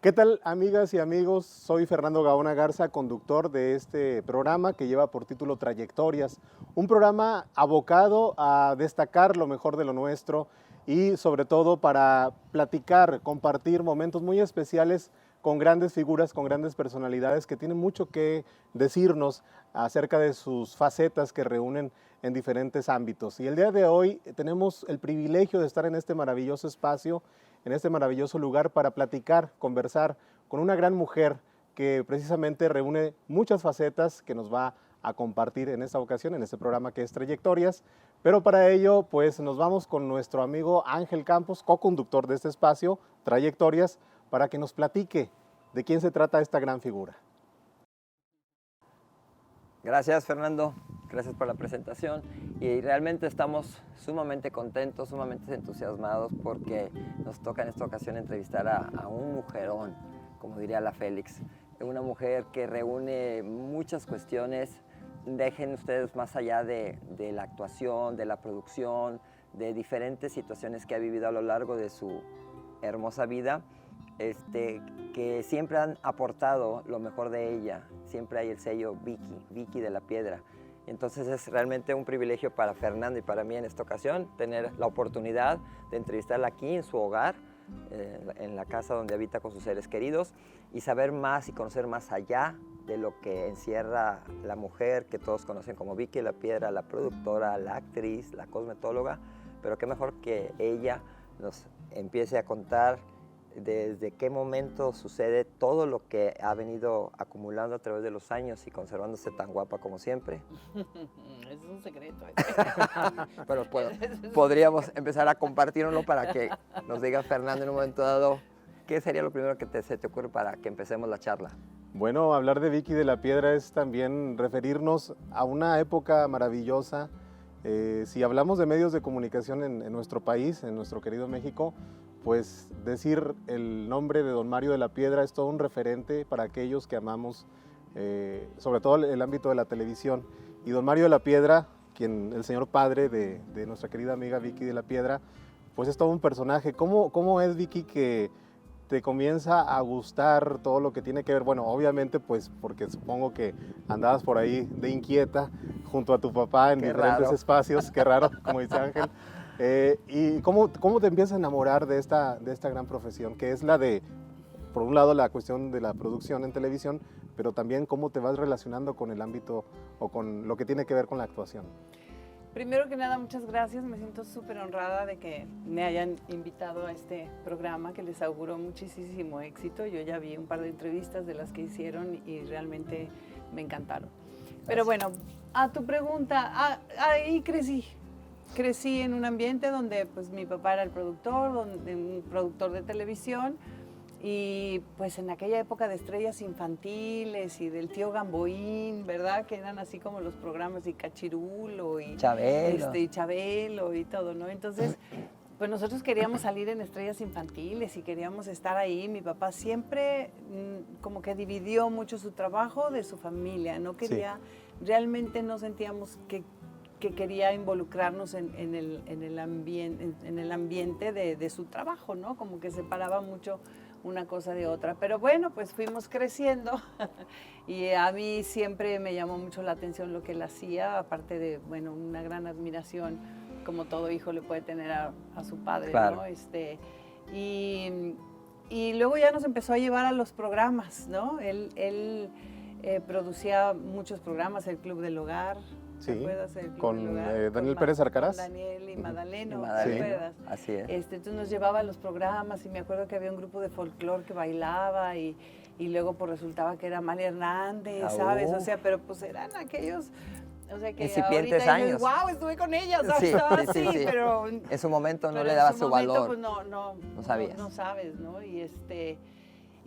¿Qué tal, amigas y amigos? Soy Fernando Gaona Garza, conductor de este programa que lleva por título Trayectorias, un programa abocado a destacar lo mejor de lo nuestro y sobre todo para platicar, compartir momentos muy especiales con grandes figuras, con grandes personalidades que tienen mucho que decirnos acerca de sus facetas que reúnen en diferentes ámbitos. Y el día de hoy tenemos el privilegio de estar en este maravilloso espacio, en este maravilloso lugar para platicar, conversar con una gran mujer que precisamente reúne muchas facetas que nos va a compartir en esta ocasión, en este programa que es Trayectorias. Pero para ello, pues nos vamos con nuestro amigo Ángel Campos, co-conductor de este espacio, Trayectorias, para que nos platique de quién se trata esta gran figura. Gracias, Fernando. Gracias por la presentación. Y realmente estamos sumamente contentos, sumamente entusiasmados porque nos toca en esta ocasión entrevistar a un mujerón, como diría la Félix. Una mujer que reúne muchas cuestiones. Dejen ustedes más allá de la actuación, de la producción, de diferentes situaciones que ha vivido a lo largo de su hermosa vida. Que siempre han aportado lo mejor de ella. Siempre hay el sello Vicky de la Piedra. Entonces es realmente un privilegio para Fernando y para mí en esta ocasión tener la oportunidad de entrevistarla aquí en su hogar, en la casa donde habita con sus seres queridos, y saber más y conocer más allá de lo que encierra la mujer que todos conocen como Vicky de la Piedra, la productora, la actriz, la cosmetóloga, pero qué mejor que ella nos empiece a contar desde qué momento sucede todo lo que ha venido acumulando a través de los años y conservándose tan guapa como siempre. Es un secreto. Pero podríamos empezar a compartirlo para que nos diga Fernando en un momento dado qué sería lo primero que se te ocurre para que empecemos la charla. Bueno, hablar de Vicky de la Piedra es también referirnos a una época maravillosa. Si hablamos de medios de comunicación en nuestro país, en nuestro querido México, pues decir el nombre de don Mario de la Piedra es todo un referente para aquellos que amamos, sobre todo el ámbito de la televisión. Y don Mario de la Piedra, el señor padre de nuestra querida amiga Vicky de la Piedra, pues es todo un personaje. ¿Cómo es, Vicky, que te comienza a gustar todo lo que tiene que ver? Bueno, obviamente pues porque supongo que andabas por ahí de inquieta junto a tu papá en diferentes espacios, qué raro, como dice Ángel. ¿Y cómo te empiezas a enamorar de esta gran profesión, que es la de, por un lado, la cuestión de la producción en televisión, pero también cómo te vas relacionando con el ámbito o con lo que tiene que ver con la actuación? Primero que nada, muchas gracias. Me siento súper honrada de que me hayan invitado a este programa que les auguro muchísimo éxito. Yo ya vi un par de entrevistas de las que hicieron y realmente me encantaron. Gracias. Pero bueno, a tu pregunta, ahí crecí en un ambiente donde pues mi papá era el productor, un productor de televisión, y pues en aquella época de Estrellas Infantiles y del Tío Gamboín, ¿verdad? Que eran así como los programas de Cachirulo y Chabelo y todo, ¿no? Entonces, pues nosotros queríamos salir en Estrellas Infantiles y queríamos estar ahí. Mi papá siempre como que dividió mucho su trabajo de su familia, no quería, realmente no sentíamos que quería involucrarnos en el ambiente de su trabajo, ¿no? Como que separaba mucho una cosa de otra. Pero bueno, pues fuimos creciendo y a mí siempre me llamó mucho la atención lo que él hacía, aparte de, bueno, una gran admiración, como todo hijo le puede tener a su padre, claro, ¿no? Y luego ya nos empezó a llevar a los programas, ¿no? Él producía muchos programas, el Club del Hogar. Sí, ¿Te acuerdas? con Daniel Pérez Arcaraz. Con Daniel y Madaleno, ¿te acuerdas? Así es. Entonces nos llevaba a los programas y me acuerdo que había un grupo de folclore que bailaba y luego pues resultaba que era Amalia Hernández, ¿sabes? O sea, pero pues eran aquellos, o sea, que incipientes ahorita años. ¡Wow! Estuve con ella, ¿sabes? Estaba así, pero en su momento no le daba su valor. Pues no sabías. No sabes, ¿no?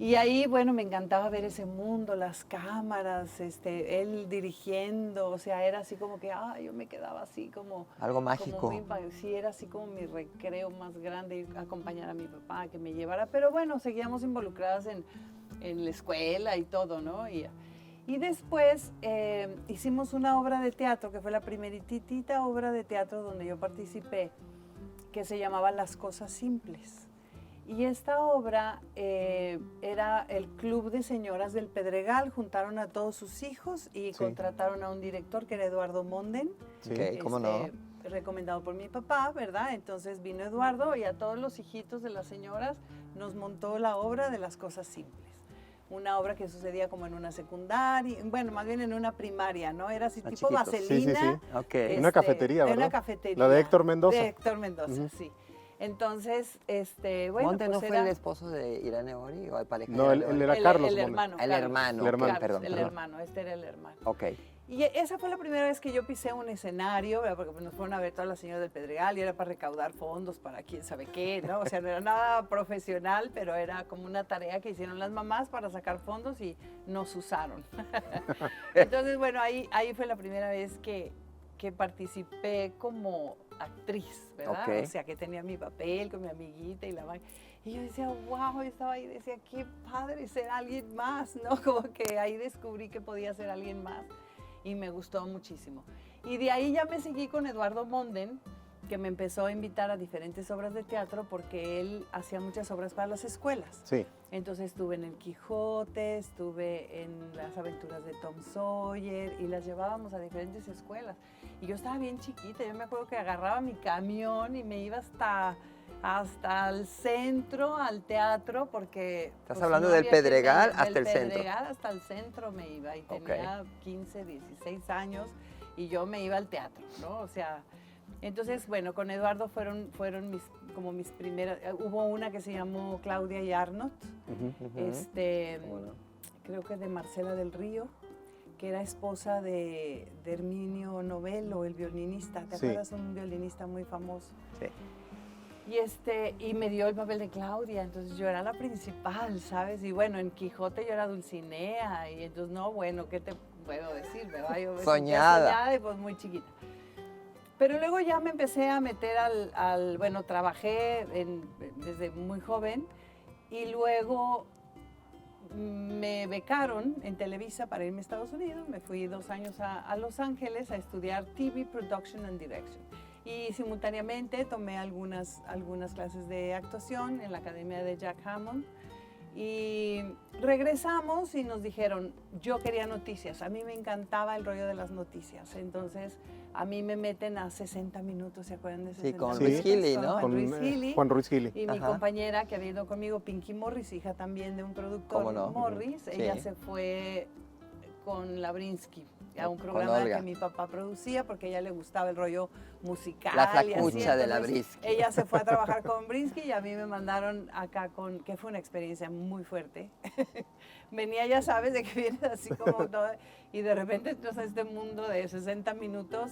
Y ahí, bueno, me encantaba ver ese mundo, las cámaras, él dirigiendo, o sea, era así como que, yo me quedaba así como... Algo mágico. Sí, era así como mi recreo más grande, acompañar a mi papá, que me llevara, pero bueno, seguíamos involucradas en la escuela y todo, ¿no? Y después hicimos una obra de teatro, que fue la primeritita obra de teatro donde yo participé, que se llamaba Las Cosas Simples. Y esta obra era el Club de Señoras del Pedregal, juntaron a todos sus hijos y contrataron a un director que era Eduardo Monden. Sí. Ok, ¿cómo no? Recomendado por mi papá, ¿verdad? Entonces vino Eduardo y a todos los hijitos de las señoras nos montó la obra de Las Cosas Simples. Una obra que sucedía como en una secundaria, bueno, más bien en una primaria, ¿no? Era así tipo vaselina. Sí. Okay. Una cafetería, ¿verdad? Una cafetería. La de Héctor Mendoza. De Héctor Mendoza, sí. Entonces, bueno, ¿Monte no pues fue el esposo de Irene Ori o el pareja? No, él era Carlos Monte. hermano. El hermano. Perdón. El hermano, este era el hermano. Ok. Y esa fue la primera vez que yo pisé un escenario, ¿verdad? Porque nos fueron a ver todas las señoras del Pedregal y era para recaudar fondos para quién sabe qué, ¿no? O sea, no era nada profesional, pero era como una tarea que hicieron las mamás para sacar fondos y nos usaron. Entonces, bueno, ahí fue la primera vez que participé como actriz, ¿verdad? Okay. O sea, que tenía mi papel con mi amiguita y la vaina. Y yo decía, wow, yo estaba ahí y decía, qué padre ser alguien más, ¿no? Como que ahí descubrí que podía ser alguien más y me gustó muchísimo. Y de ahí ya me seguí con Eduardo Monden, que me empezó a invitar a diferentes obras de teatro porque él hacía muchas obras para las escuelas. Sí. Entonces estuve en El Quijote, estuve en Las Aventuras de Tom Sawyer y las llevábamos a diferentes escuelas. Y yo estaba bien chiquita, yo me acuerdo que agarraba mi camión y me iba hasta el centro, al teatro, porque... ¿Estás hablando del Pedregal hasta el centro? Del Pedregal hasta el centro me iba y tenía 15, 16 años y yo me iba al teatro, ¿no? O sea, entonces, bueno, con Eduardo fueron mis primeras... Hubo una que se llamó Claudia y Arnott, creo que de Marcela del Río, que era esposa de Herminio Novello, el violinista. ¿Te acuerdas? Un violinista muy famoso. Sí. Y me dio el papel de Claudia, entonces yo era la principal, ¿sabes? Y bueno, en Quijote yo era Dulcinea, y entonces, no, bueno, ¿qué te puedo decir, verdad? Yo me soñada. Y pues muy chiquita. Pero luego ya me empecé a meter bueno, trabajé desde muy joven, y luego me becaron en Televisa para irme a Estados Unidos. Me fui 2 años a Los Ángeles a estudiar TV Production and Direction. Y simultáneamente tomé algunas clases de actuación en la academia de Jack Hammond. Y regresamos y nos dijeron, yo quería noticias, a mí me encantaba el rollo de las noticias. Entonces, a mí me meten a 60 minutos, ¿se acuerdan de 60 con minutos? Ruiz Gili, ¿no? Con Ruiz Gili. Juan Ruiz Gili. Y mi compañera que había ido conmigo, Pinky Morris, hija también de un productor, Morris, ella se fue con Labrinsky a un programa que mi papá producía porque a ella le gustaba el rollo musical. La flacucha de Labrinsky. Ella se fue a trabajar con Brinsky y a mí me mandaron acá que fue una experiencia muy fuerte. Venía, ya sabes, de que vienes así como todo, y de repente entras a este mundo de 60 minutos,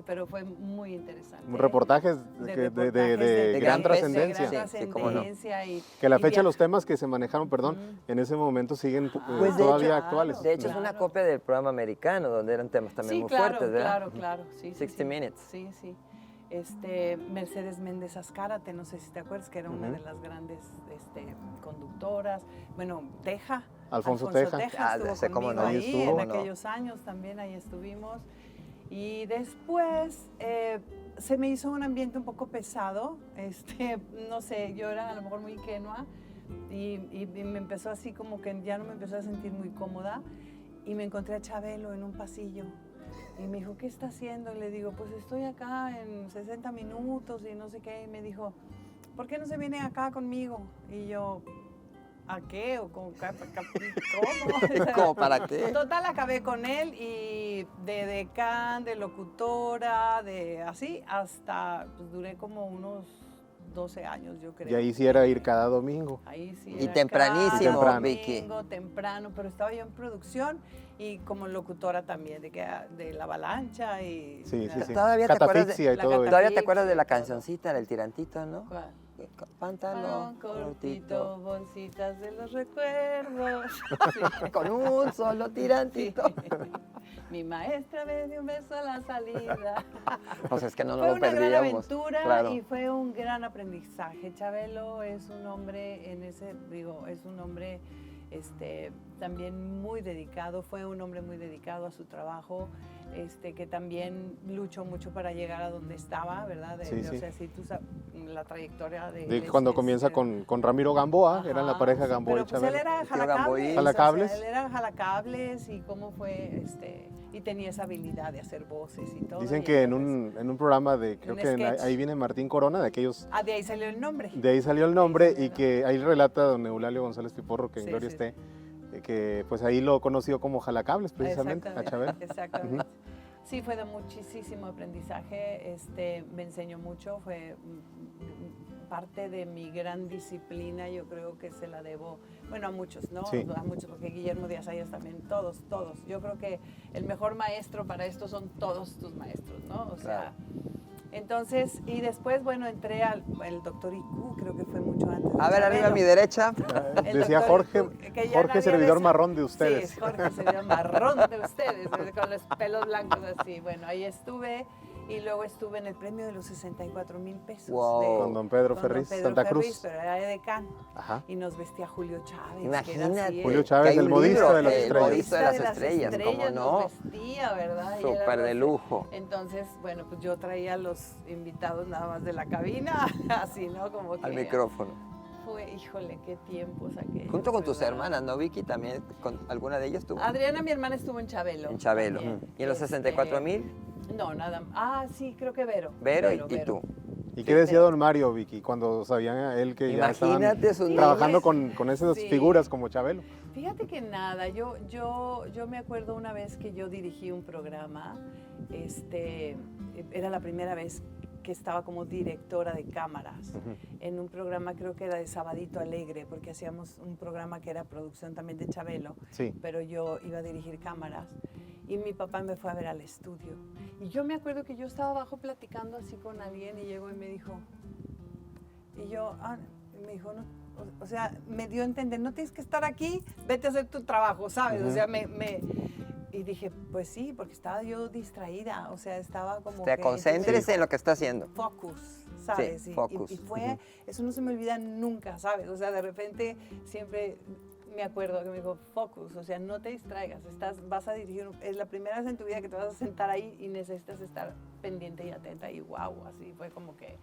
pero fue muy interesante. Reportajes de gran trascendencia. Que a la fecha los temas que se manejaron, en ese momento siguen todavía actuales. De hecho, es una copia del programa americano, donde eran temas también muy fuertes, ¿verdad? Claro. Sí, 60 Minutes. Sí. Mercedes Méndez Azcárate, no sé si te acuerdas, que era una de las grandes conductoras. Bueno, Alfonso Teja estuvo conmigo ahí en aquellos años también, ahí estuvimos. Y después se me hizo un ambiente un poco pesado, no sé, yo era a lo mejor muy ingenua y me empezó así como que ya no me empezó a sentir muy cómoda y me encontré a Chabelo en un pasillo. Y me dijo, ¿qué está haciendo? Y le digo, pues estoy acá en 60 minutos y no sé qué. Y me dijo, ¿por qué no se viene acá conmigo? Y yo, ¿a qué? ¿O cómo? ¿Cómo? ¿Para qué? Total, acabé con él y de decán, de locutora, de así, hasta, pues duré como unos 12 años, yo creo. Y ahí sí era ir cada domingo. Ahí sí. Y tempranísimo, cada Vicky. Domingo, temprano, pero estaba yo en producción y como locutora también de La Avalancha y... Sí. ¿Todavía te acuerdas de la cancioncita del tirantito, no? ¿Cuál? Pantalón cortito, bolsitas de los recuerdos. Con un solo tirantito. Sí. Mi maestra me dio un beso a la salida. Pues es que no fue lo una perdíamos. Gran aventura claro. Y fue un gran aprendizaje. Chabelo es un hombre es un hombre también muy dedicado, fue un hombre muy dedicado a su trabajo, que también luchó mucho para llegar a donde estaba, ¿verdad? Sí, sí. O sea, sí, la trayectoria De cuando comienza con Ramiro Gamboa, ajá, eran la pareja Gamboa pero y pues Chabelo. él era Gamboín. jalacables, Jalacables. o sea, él era jalacables y cómo fue, y tenía esa habilidad de hacer voces y todo. Dicen y que en entonces- un programa de, creo un que sketch. ahí viene Martín Corona, de aquellos, de ahí salió el nombre. de ahí salió el De ahí nombre salió y el que ahí relata don Eulalio González Piporro, que en Sí, gloria sí. esté, que pues ahí lo conoció como Jalacables precisamente, a Chabelo. Exactamente. Ujú. Sí, fue de muchísimo aprendizaje, me enseñó mucho, fue parte de mi gran disciplina, yo creo que se la debo, bueno, a muchos, ¿no? Sí. A muchos, porque Guillermo Díaz Ayas también, todos. Yo creo que el mejor maestro para esto son todos tus maestros, ¿no? O sea, entonces, y después, bueno, entré al doctor IQ, creo que fue mucho antes. de A ver, arriba a Chabelo. mi derecha. El Decía doctor Jorge, IQ, que ya Jorge nadie servidor de- marrón de ustedes. Sí, Jorge servidor marrón de ustedes, con los pelos blancos así. Bueno, ahí estuve y luego estuve en el premio de los 64,000 pesos. Wow. Con don Pedro con Ferriz, don Pedro Santa Ferriz, Cruz. pero era de Decán. Ajá. Y nos vestía Julio Chávez. que era así, Imagínate. Julio que Chávez, hay el un modisto libro, de las el estrellas. modisto de las estrellas, ¿cómo no? Nos vestía, ¿verdad? Y Súper era de así. lujo. Entonces, bueno, pues yo traía a los invitados nada más de la cabina, así, ¿no? Como que Al micrófono. fue, híjole, qué tiempos aquellos. Junto con tus ¿verdad? hermanas, ¿no, Vicky? También, con alguna de ellas estuvo. Adriana, mi hermana, estuvo en Chabelo. En Chabelo. también. ¿Y en los 64,000? No, nada. Sí, creo que Vero. Vero y tú. ¿Y qué decía don Mario, Vicky, cuando sabían a él que ya estaban Imagínate sus trabajando niñas. con esas Sí. figuras como Chabelo? Fíjate que nada, yo me acuerdo una vez que yo dirigí un programa, era la primera vez que estaba como directora de cámaras en un programa, creo que era de Sabadito Alegre, porque hacíamos un programa que era producción también de Chabelo, Sí. pero yo iba a dirigir cámaras y mi papá me fue a ver al estudio. Y yo me acuerdo que yo estaba abajo platicando así con alguien y llegó y me dijo, me dijo, no, o sea, me dio a entender, no tienes que estar aquí, vete a hacer tu trabajo, ¿sabes? O sea, y dije, pues sí, porque estaba yo distraída, o sea, estaba como O sea, que... concéntrese en lo que está haciendo. Focus, ¿sabes? Sí, focus. Y fue, eso no se me olvida nunca, ¿sabes? O sea, de repente siempre me acuerdo que me dijo, focus, o sea, no te distraigas, vas a dirigir, es la primera vez en tu vida que te vas a sentar ahí y necesitas estar pendiente y atenta y wow, así fue como que...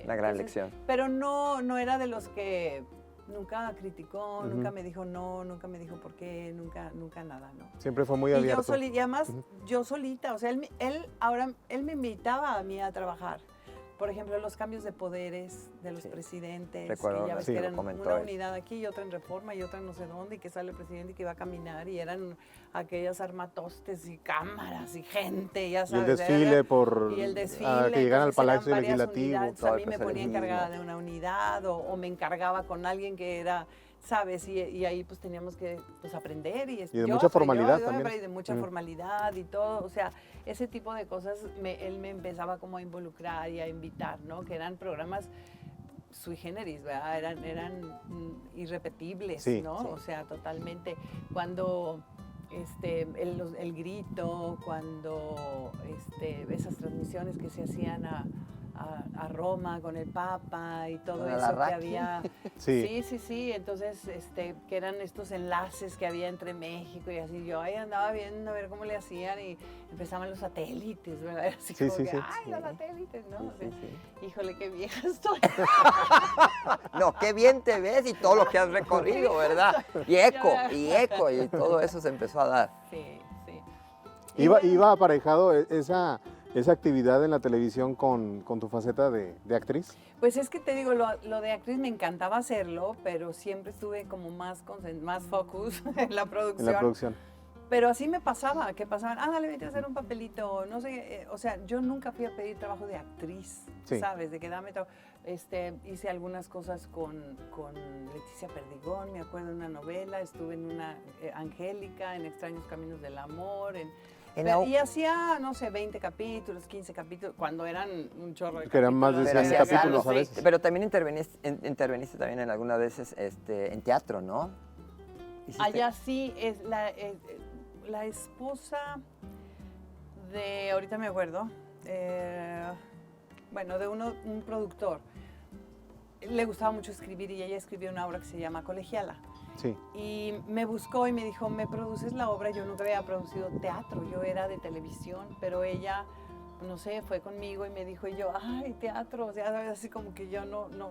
Una gran lección. Pero no era de los que nunca criticó, nunca me dijo no, nunca me dijo por qué, nunca nada, ¿no? Siempre fue muy Y abierto. y además yo solita, o sea, él me invitaba a mí a trabajar. Por ejemplo, los cambios de poderes de los presidentes, Recuerdo, que ya ves sí, que lo eran comentó una él. unidad aquí y otra en Reforma y otra en no sé dónde, y que sale el presidente y que va a caminar, y eran aquellas armatostes y cámaras y gente, ya Y el sabes. desfile por Y el desfile, a que llegaran al entonces eran Palacio varias Legislativo. unidades. todo A el mí me proceso ponía legislativo. encargada de una unidad o me encargaba con alguien que era, ¿sabes? Y ahí pues teníamos que pues, aprender. Y de mucha formalidad también. Y de mucha formalidad y todo. O sea, ese tipo de cosas él me empezaba como a involucrar y a invitar, ¿no? Que eran programas sui generis, ¿verdad? Eran irrepetibles, Sí, ¿no? sí. O sea, totalmente. Cuando el grito, cuando esas transmisiones que se hacían a Roma con el Papa y todo Con eso que Alarraqui. había. Sí. Sí. Entonces, que eran estos enlaces que había entre México y así. Yo ahí andaba viendo a ver cómo le hacían y empezaban los satélites, ¿verdad? Así Sí, como sí, que, sí. ¡ay, los satélites! ¿no? O sea, Sí. híjole, qué vieja estoy. No, qué bien te ves y todo lo que has recorrido, ¿verdad? Y eco, y todo eso se empezó a dar. Sí. ¿Iba aparejado esa actividad en la televisión con tu faceta de actriz? Pues es que te digo, lo de actriz me encantaba hacerlo, pero siempre estuve como más focus en la producción. En la producción. Pero así me pasaba, que pasaban, dale, vete a hacer un papelito, no sé, o sea, yo nunca fui a pedir trabajo de actriz, Sí. ¿sabes? De que dame trabajo. Hice algunas cosas con Leticia Perdigón, me acuerdo de una novela, estuve en una Angélica, en Extraños Caminos del Amor, y hacía, no sé, 20 capítulos, 15 capítulos, cuando eran un chorro de Que eran más de capítulos. 100 hacías capítulos algo. a veces. Pero también interveniste también en algunas veces en teatro, ¿no? ¿Hiciste? Allá sí, es la esposa de, ahorita me acuerdo, bueno, de un productor. le gustaba mucho escribir y ella escribió una obra que se llama Colegiala. Sí. Y me buscó y me dijo, ¿me produces la obra? Yo nunca había producido teatro, yo era de televisión, pero ella, no sé, fue conmigo y me dijo, y yo, ay, teatro, o sea, ¿sabes? Así como que yo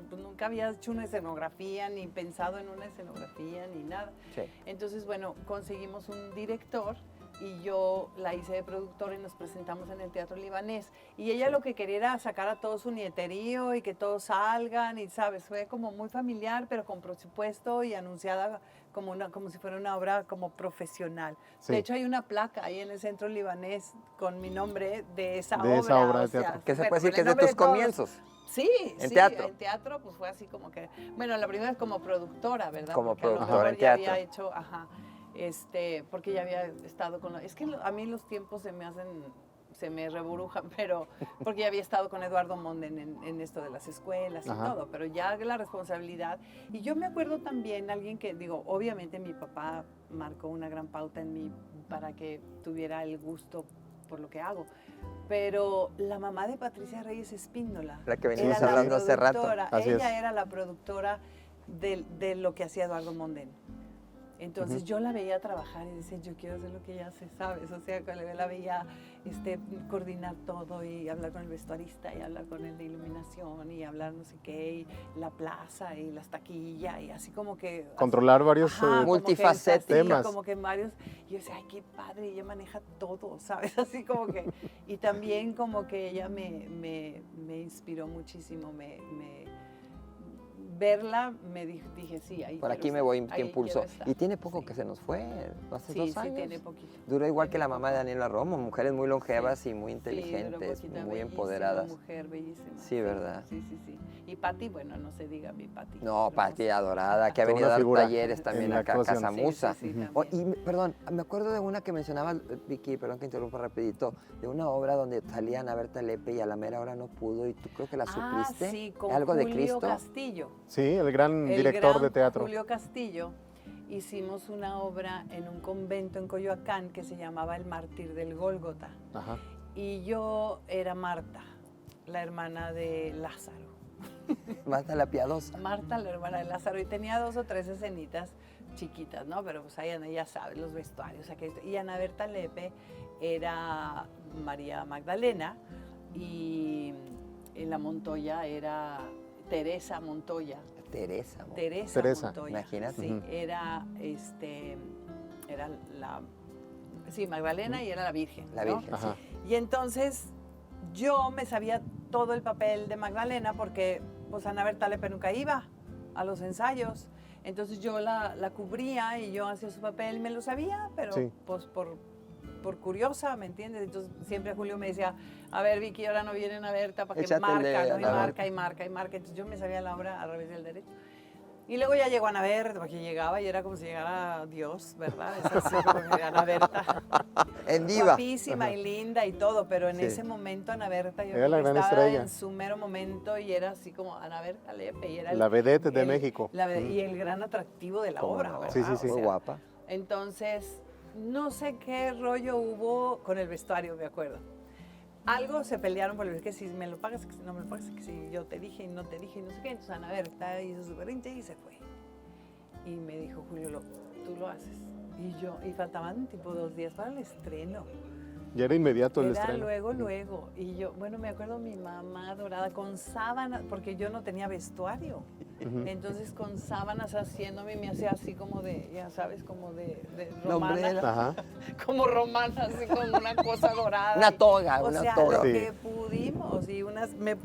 pues nunca había hecho una escenografía, ni pensado en una escenografía, ni nada. Sí. Entonces, bueno, conseguimos un director y yo la hice de productora y nos presentamos en el Teatro Libanés. Y ella lo que quería era sacar a todo su nieterío y que todos salgan, y sabes, fue como muy familiar, pero con presupuesto y anunciada como si fuera una obra como profesional. Sí. De hecho, hay una placa ahí en el Centro Libanés con mi nombre de esa De obra. esa obra de o sea, teatro. Que se bueno, puede decir con que el es de nombre tus todos. comienzos. Sí, En sí, teatro. en teatro pues fue así como que, bueno, la primera vez como productora, ¿verdad? Como Porque a lo productora mejor en ya teatro. había hecho, porque ya había estado con, es que a mí los tiempos se me reburujan, pero porque ya había estado con Eduardo Monden en esto de las escuelas y Ajá. todo, pero ya la responsabilidad. Y yo me acuerdo también alguien que, digo, obviamente mi papá marcó una gran pauta en mí para que tuviera el gusto por lo que hago. Pero la mamá de Patricia Reyes Espíndola, La que era veníamos la hablando hace rato. productora, Así ella es. era la productora de lo que hacía Eduardo Monden. Entonces yo la veía trabajar y decía, yo quiero hacer lo que ella hace, ¿sabes? O sea, cuando la veía coordinar todo y hablar con el vestuarista y hablar con el de iluminación y hablar no sé qué, y la plaza y las taquillas y así como que... Controlar varios Ajá, como que multifacéticos. así, temas. como que varios... Y yo decía, ay, qué padre, ella maneja todo, ¿sabes? Así como que... Y también como que ella me inspiró muchísimo, verla, dije, sí, ahí Por quiero aquí me estar, voy, ahí te impulsó. quiero estar. Y tiene poco Sí. que se nos fue, hace Sí, 2 sí, años. tiene poquito. Dura igual que Tiene la mamá de poco. Daniela Romo, mujeres muy longevas Sí. y muy Sí, inteligentes, duró poquito, muy bellísima empoderadas. mujer, bellísima. Sí, ¿verdad? Sí, sí, sí. Y Pati, bueno, no se diga mi Pati. No, hermosa. Pati adorada, que ha Toda venido a una dar figura talleres en también la acá a actuación. Casa Musa. Sí, sí, sí, Oh, también. perdón, me acuerdo de una que mencionaba Vicky, perdón que interrumpa rapidito, de una obra donde salía Ana Berta Lepe y a la mera hora no pudo y tú creo que la supliste. Sí, con ¿Algo de Julio Cristo? Castillo. Sí, el gran El director gran de teatro. Julio Castillo. Hicimos una obra en un convento en Coyoacán que se llamaba El Mártir del Gólgota. Ajá. Y yo era Marta, la hermana de Lázaro. Marta la Piadosa. Marta, la hermana de Lázaro, y tenía 2 o 3 escenitas chiquitas, ¿no? Pero pues ahí ya sabes, los vestuarios. Y Ana Berta Lepe era María Magdalena y la Montoya era Teresa Montoya. Teresa. amor. Teresa. Montoya. Imagínate. Sí, Ujú. era Magdalena y era la Virgen. La ¿no? Virgen, Ajá. Y entonces yo me sabía todo el papel de Magdalena porque pues Ana Berta Lepe nunca iba a los ensayos. Entonces yo la cubría y yo hacía su papel y me lo sabía, pero Sí. pues por curiosa, ¿me entiendes? Entonces siempre Julio me decía, a ver Vicky, ahora no vienen a Berta para que Échate el de marca, ¿no? Y Ana marca Berta. y marca y marca. Entonces yo me sabía la obra a revés del derecho. Y luego ya llegó Ana Berta, porque llegaba y era como si llegara Dios, ¿verdad? Es así como que Ana Berta. En diva. Guapísima y linda y todo, pero en Sí. ese momento Ana Berta yo Era creo la que gran estaba estrella. en su mero momento y era así como Ana Berta Lepe. Y era La vedette de México. Y el gran atractivo de la ¿Cómo obra, no? ¿verdad? Sí, sí, sí. O Muy sea, guapa. entonces, no sé qué rollo hubo con el vestuario, me acuerdo. Algo se pelearon por el que si me lo pagas, que si no me lo pagas, que si yo te dije y no te dije y no sé qué. Entonces Ana Berta hizo su berrinche y se fue. Y me dijo, Julio, tú lo haces. Y faltaban tipo 2 días para el estreno. Ya era inmediato el Era estreno. luego. Y yo, bueno, me acuerdo mi mamá dorada con sábanas, porque yo no tenía vestuario. Ujú. Entonces con sábanas haciéndome, me hacía así como de, ya sabes, como de La romana. hombrera. Ajá. Como romana, así con una cosa dorada. Una toga, O una sea, toga. lo Sí. que pudimos. Y me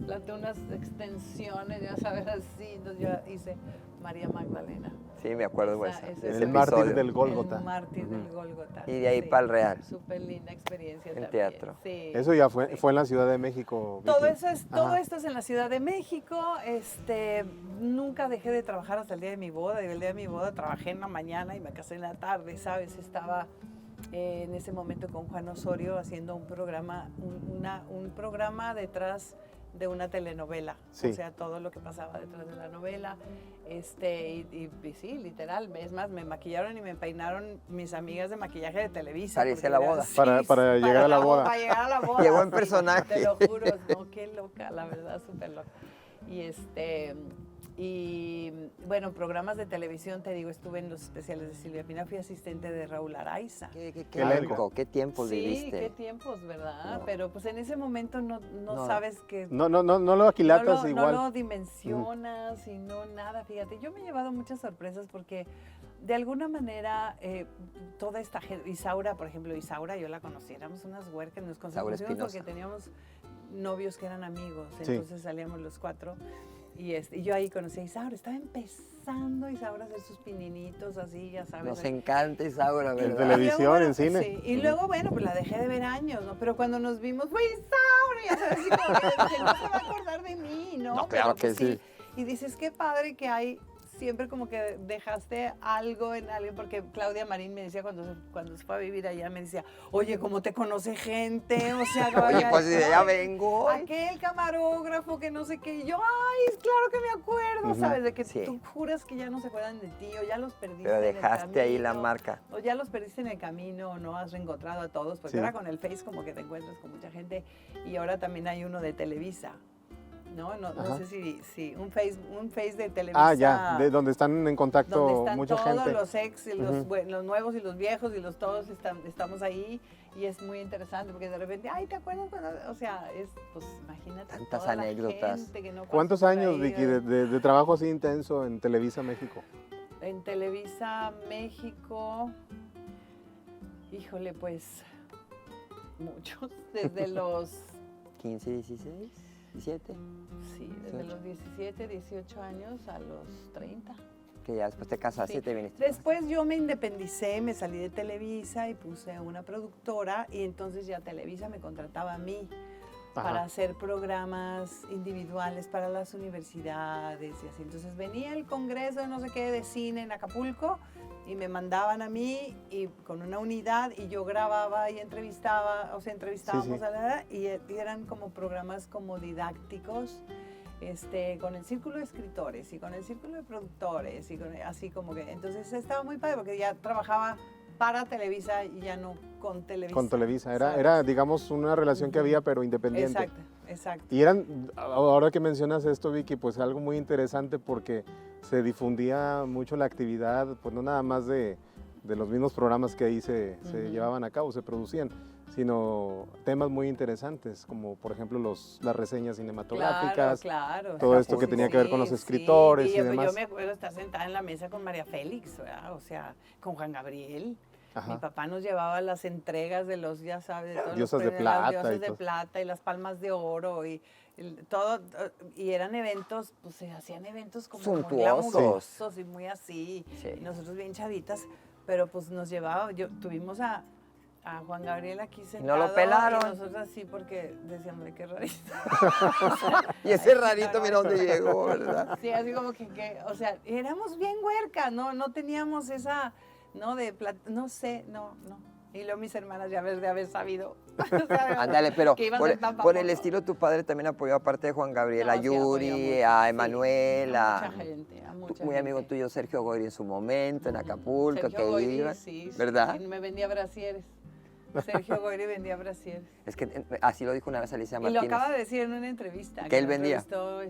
planté unas extensiones, ya sabes, así. Entonces yo hice María Magdalena. Sí, me acuerdo de Esa- esa, ese de es ese El mártir episodio. del Gólgota. El mártir Ujú. del Gólgota. Y de ahí sí. pa'l Real. Súper linda experiencia En también. teatro. Sí. Eso ya fue, Sí. fue en la Ciudad de México. Todo Vicky. todo Ajá. esto es en la Ciudad de México. Nunca dejé de trabajar hasta el día de mi boda. Y el día de mi boda trabajé en la mañana y me casé en la tarde, ¿sabes? Estaba en ese momento con Juan Osorio haciendo un programa, un programa detrás de una telenovela. Sí. O sea, todo lo que pasaba detrás de la novela. Y sí, literal. Es más, me maquillaron y me peinaron mis amigas de maquillaje de Televisa. Para irse a porque la era boda. así, Para llegar a la boda. Para llegar a la boda. Llegó en sí, personaje. Te lo juro, no, qué loca, la verdad, súper loca. Y bueno, programas de televisión, te digo, estuve en los especiales de Silvia Pinal, fui asistente de Raúl Araiza. Qué elenco. loco, qué tiempos Sí, viviste. qué tiempos, ¿verdad? No. Pero pues en ese momento no No. sabes que... No lo aquilatas igual. No lo dimensionas y no nada, fíjate. Yo me he llevado muchas sorpresas porque de alguna manera toda esta gente, Isaura, por ejemplo, Isaura yo la conocí, éramos unas huercas, nos conocimos porque teníamos novios que eran amigos, entonces salíamos los 4 y yo ahí conocí a Isaura, estaba empezando Isaura a hacer sus pininitos así, ya sabes. Nos encanta Isaura, ¿verdad? En televisión, en cine. Sí, y luego, bueno, pues la dejé de ver años, ¿no? Pero cuando nos vimos, fue Isaura, ya sabes, así como que no se va a acordar de mí, ¿no? No, claro Pero, pues, que sí. Y dices, qué padre que hay, siempre como que dejaste algo en alguien, porque Claudia Marín me decía cuando se fue a vivir allá, me decía, oye, ¿cómo te conoce gente? O sea, Oye, pues de allá vengo. aquel camarógrafo que no sé qué, y yo, ay, claro que me acuerdo, ¿sabes? De que Sí. tú juras que ya no se acuerdan de ti, o ya los perdiste Pero en el dejaste ahí la camino, marca. o ya los perdiste en el camino, o no has reencontrado a todos, porque Sí. ahora con el Face como que te encuentras con mucha gente, y ahora también hay uno de Televisa. No sé si un face de Televisa. Ah, ya, de donde están en contacto donde están mucha todos gente. los ex, y los nuevos y los viejos, y todos estamos ahí, y es muy interesante, porque de repente, ay, ¿te acuerdas cuando? O sea, pues imagínate. Tantas toda la anécdotas. gente que no pasó ¿Cuántos por años, ahí, Vicky, de trabajo así intenso en Televisa México? En Televisa México, híjole, pues, muchos, desde los... 15, 16, 17. Sí, desde los 17, 18 años a los 30. Que ya después te casaste Sí. y te viniste. Después yo me independicé, me salí de Televisa y puse una productora, y entonces ya Televisa me contrataba a mí para hacer programas individuales para las universidades y así. Entonces venía el congreso de no sé qué de cine en Acapulco y me mandaban a mí y con una unidad, y yo grababa y entrevistaba, o sea, entrevistábamos Sí. y eran como programas como didácticos, con el círculo de escritores y con el círculo de productores y así como que, entonces estaba muy padre porque ya trabajaba para Televisa y ya no con Televisa. Con Televisa, ¿sabes? era digamos una relación que había pero independiente. Exacto. Y ahora que mencionas esto, Vicky, pues algo muy interesante porque se difundía mucho la actividad, pues no nada más de los mismos programas que ahí se llevaban a cabo, se producían, sino temas muy interesantes, como por ejemplo las reseñas cinematográficas, Claro. todo esto que tenía que ver con los escritores y demás. Yo me acuerdo estar sentada en la mesa con María Félix, ¿verdad? O sea, con Juan Gabriel. Mi papá nos llevaba las entregas de los, ya sabes, de todos Diosas los de premios, las plata diosas y de todo. plata y las palmas de oro y todo, y eran eventos, pues se hacían eventos como muy Suntuosos. glamurosos y muy así, Sí. y nosotros bien chavitas, pero pues nos llevaba, tuvimos a Juan Gabriel aquí sentado. no lo pelaron. Y nosotros así porque decíamos, qué rarito. Y ese rarito, mira dónde llegó, ¿verdad? Sí, así como que, o sea, éramos bien huercas, no teníamos esa, no sé, no. Y luego mis hermanas ya de haber sabido. O sea, Ándale, pero que iban por a ser tan el famosos. estilo tu padre también apoyó, aparte de Juan Gabriel, a No, sí, apoyó Yuri, mucho, a sí, Emanuel, a mucha gente, a mucha muy amigo gente. tuyo Sergio Goyri en su momento, en Acapulco, Sergio que Goyri, iba, sí, ¿verdad? Sí, me vendía brasieres. Sergio Goyri vendía brasieres. Es que así lo dijo una vez Alicia Y Martínez. lo acaba de decir en una entrevista. Que él vendía. Entrevistó,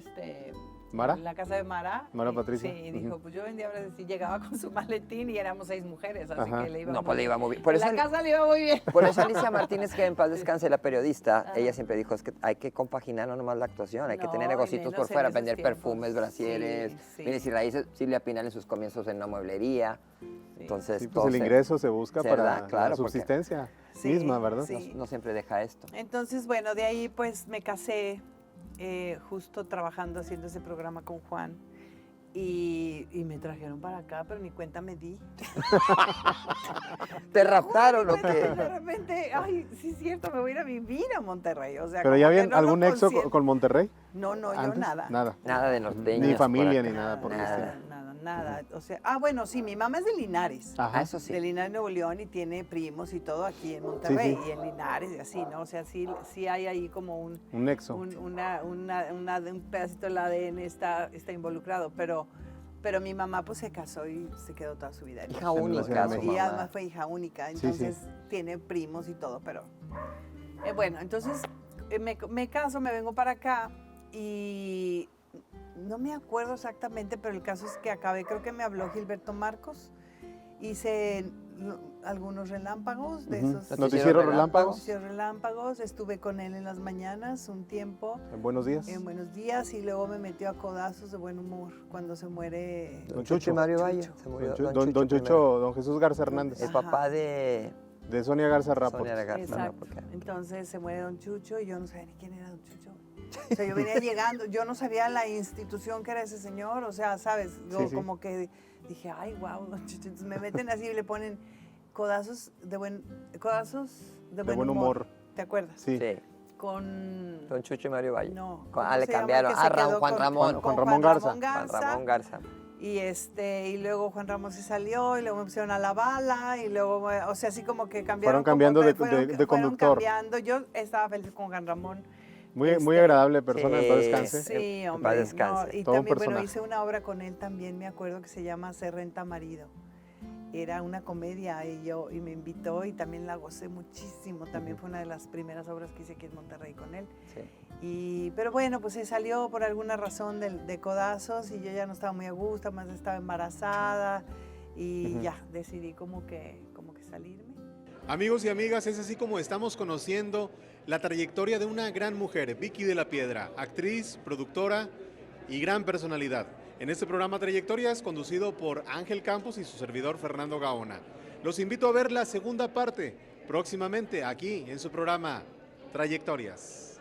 ¿Mara? en la casa de Mara. Mara y- Patricia. Sí, y dijo, pues yo vendía brasieres y llegaba con su maletín y éramos 6 mujeres, así que le iba No, muy pues le iba bien. muy bien. Por En eso, la casa le iba muy bien. por eso Alicia Martínez, que en paz descanse, la periodista, ella siempre dijo, es que hay que compaginar no nomás la actuación, hay que No, tener y negocios menos por en fuera, esos vender tiempos. perfumes, brasieres. Sí. Mire, si raíces, Silvia Pinal en sus comienzos en una mueblería. Entonces, Sí, pues todo el ingreso se busca se para da, claro, la porque- subsistencia Sí, misma, ¿verdad? sí. no siempre deja esto. Entonces, bueno, de ahí pues me casé justo trabajando, haciendo ese programa con Juan. Y me trajeron para acá, pero ni cuenta me di. ¿Te raptaron o De qué? repente, ay, sí es cierto, me voy a ir a vivir a Monterrey. O sea, ¿Pero como ya que había no lo algún nexo consiento. con Monterrey? No, yo ¿Antes? nada. Nada. Nada de norteños. Ni por familia acá. ni nada por el Nada, nada. O sea, bueno, sí, mi mamá es de Linares. Ah, eso sí. De Linares, Nuevo León, y tiene primos y todo aquí en Monterrey, sí. y en Linares y así, ¿no? O sea, sí hay ahí como un nexo. un pedacito del ADN está involucrado, pero mi mamá pues se casó y se quedó toda su vida. Hija En la única, Ciudad de su México. Y mamá. además fue hija única, Sí, entonces tiene primos y todo, pero bueno, entonces me caso, me vengo para acá y no me acuerdo exactamente, pero el caso es que acabé, creo que me habló Gilberto Marcos, hice algunos relámpagos de esos. Noticiero relámpagos. Noticiero relámpagos, estuve con él en las mañanas un tiempo. En Buenos Días. En Buenos Días, y luego me metió a codazos de buen humor cuando se muere Don Chucho Mario Valle. Se murió Don Chucho, don Jesús Garza Hernández. El papá de Sonia Garza Rapport. Sonia Garza Exacto. Rapport. Entonces se muere Don Chucho y yo no sabía ni quién era Don Chucho. O sea, yo venía llegando, yo no sabía la institución que era ese señor, o sea, ¿sabes? Yo Sí. como que dije, ay, wow, Don Chucho. Entonces me meten así y le ponen codazos de buen humor. ¿Te acuerdas? Sí. Con... Don Chucho y Mario Valle. No. Le cambiaron a Juan Ramón. Con Ramón Garza. Juan Ramón Garza. Y luego Juan Ramón se salió, y luego me pusieron a la bala, y luego, o sea, así como que cambiaron. Fueron cambiando de fueron conductor. Cambiando. Yo estaba feliz con Juan Ramón. Muy agradable persona, en paz descanse. Sí, hombre. Paz descanse. No, y Todo un también, personaje. hice una obra con él también, me acuerdo, que se llama Se renta marido. Era una comedia y me invitó y también la gocé muchísimo. También fue una de las primeras obras que hice aquí en Monterrey con él. Sí. Pero bueno, pues se salió por alguna razón de codazos y yo ya no estaba muy a gusto, más estaba embarazada y ya decidí como que salirme. Amigos y amigas, es así como estamos conociendo la trayectoria de una gran mujer, Vicky de la Piedra, actriz, productora y gran personalidad. En este programa Trayectorias, conducido por Ángel Campos y su servidor Fernando Gaona. Los invito a ver la segunda parte próximamente aquí en su programa Trayectorias.